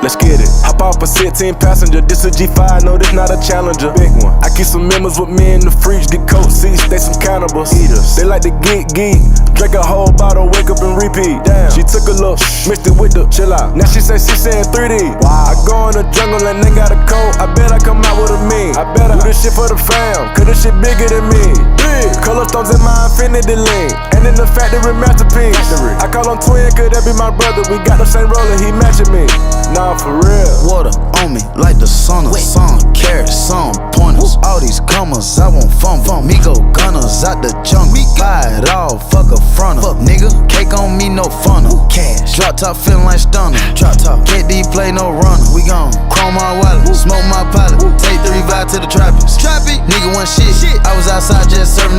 let's get it. Hop off a 16 passenger, this a G5, no, this not a Challenger. Big one. I keep some members with me in the fridge, get coat seats, they some cannibals. Eaters. They like to geek, drink a whole bottle, wake up and repeat. Damn. She took a look, mixed it with the chill out. Now she say she saying 3D. Wow. I go in the jungle and they got a coat, I bet I come out with a mean. I bet I do this shit for the fam, cause this shit bigger than me. Big. Color stones in my infinity link, and in the factory masterpiece. I call him twin, could that be my brother? We got the same roller, he matching me. Nah, for real. Water on me like the sun. Some carrots, some pointers. All these commas, I won't fumble. Me go gunners out the jungle. Buy it all, fuck a fronter. Fuck nigga, cake on me, no funnel. Cash, drop top feeling like stunner. Drop top, KD play no runner. We gon' chrome my wallet, smoke my pilot. Take 3 vibe to the trappies. Nigga want shit. I was outside just serving.